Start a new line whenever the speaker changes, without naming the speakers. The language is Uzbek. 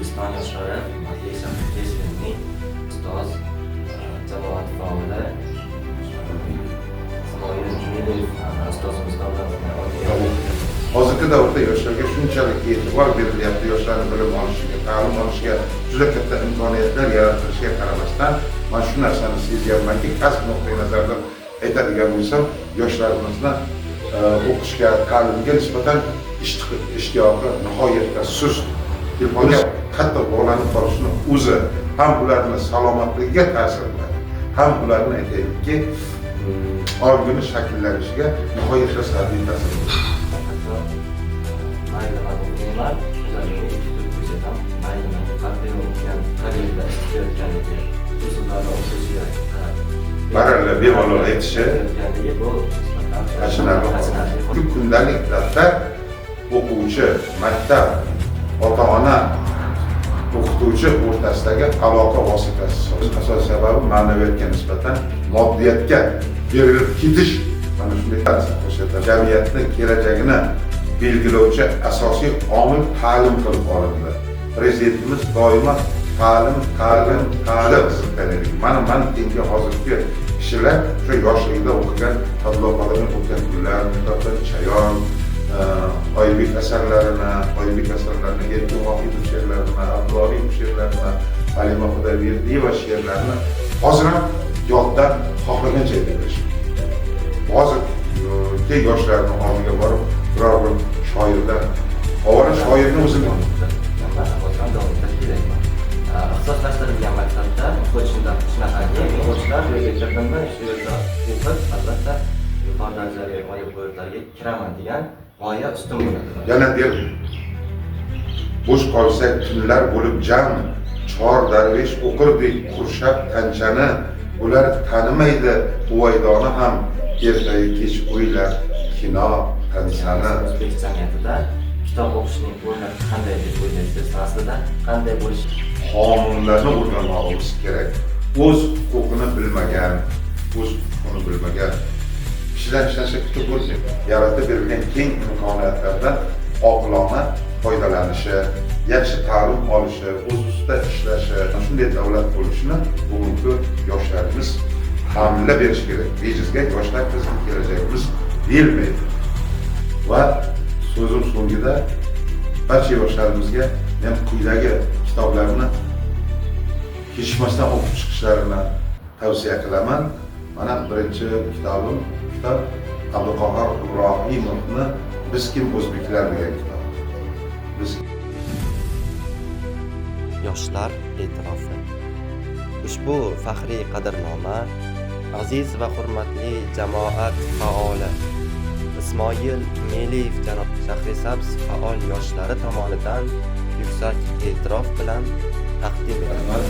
O'zbekiston yoshlari Mateysa Prezidentning ustoz jamoat faoli Ismoil Jumilev ustozimizdan
hozirgi davrda yoshlarga shunchalik e'tibor berilyapti, yoshlarning bilim olishiga, ta'lim olishiga juda katta imkoniyatlar yaratilishiga qaramasdan, men shu narsani sezyapmanki, kasb nuqtai nazaridan aytadigan bo'lsam, yoshlarimizni o'qishga, ta'limga nisbatan ishtiyoqi nihoyatda sust. Telefonga qattiq bog'lanib qolishni o'zi ham ularning salomatligiga ta'sir qiladi, ham ularni aytaylikki, ongini shakllanishiga nihoyatda salbiy ta'sir qiladi.
Mayli o'quvchilar o'zlariga e'tibor ko'rsatib, mayli qanday o'qigan, qayerda ishlayotganligi, usullarni o'qishiga
baralla bemalol aytishi
bu
achinarli. Kundalik daftar o'quvchi, maktab, ota-ona, o'qituvchi o'rtasidagi aloqa vositasi. Asosiy sababi ma'naviyatga nisbatan moddiyatga berilib ketish. Mana shunday ta'sir ko'rsatadi. Jamiyatning kelajagini belgilovchi asosiy omil ta'lim qilib olindi. Prezidentimiz doimo ta'lim. Mana tengi hozirgi kishilar shu yoshligida o'qigan, tadqiqotlarni o'qigan kunlar, kitobdan Chayon, Oybek asarlarini, Erkin Vohidov she'rlarini, Abdullayev she'rlarini, Halima Xudoyberdiyeva she'rlarini hozir ham yoddan xohlagancha aytadilar. Hozirgi yoshlarning oldiga borib, biror bir shoirdan, avvalo shoirni o'zini
ixtisoslashtirilgan maktabda o'qituvchilar shunaqangi o'quvchilar yo'lga kirdimda shu yerda o'qib, albatta yuqori darajali oliy bo'limlarga kiraman degan g'oya ustun bo'ladi.
yana der, bo'sh qolsak tunlar bo'lib jam, chor darvish o'qirdik qurshab tanchani, ular tanimaydi uvaydoni ham ertaga kech o'ylar kino tansani.
O'zbek jamiyatida kitob o'qishning o'rni qanday deb o'ylaysiz? Aslida qanday bo'lishi?
Qonunlarni o'rganmoqimiz kerak. O'z huquqini bilmagan, kishilar ishlashiga kutib bo'lmaydi. Yaratib berilgan keng imkoniyatlardan oqilona foydalanishi, yaxshi ta'lim olishi, o'z ustida ishlashi, shunday davlat bo'lishini bugungi yoshlarimiz ta'minlab berish kerak. Bejizga yoshlar bizning kelajagimiz deyilmaydi. Va so'zim so'ngida barcha yoshlarımizga men quyidagi kitoblarni kechikmasdan o'qib chiqishlarini tavsiya qilaman. Mana birinchi kitobim Abduqahhor Ibrohimovni Biz kim o'zbeklar degan kitob.
Yoshlar e'tirofi. Ushbu faxriy qadrnoma aziz va hurmatli jamoat faoli Ismoil Jumilev janob Shahrisabz faol yoshlari tomonidan yuksak e'tirof bilan taqdim etiladi.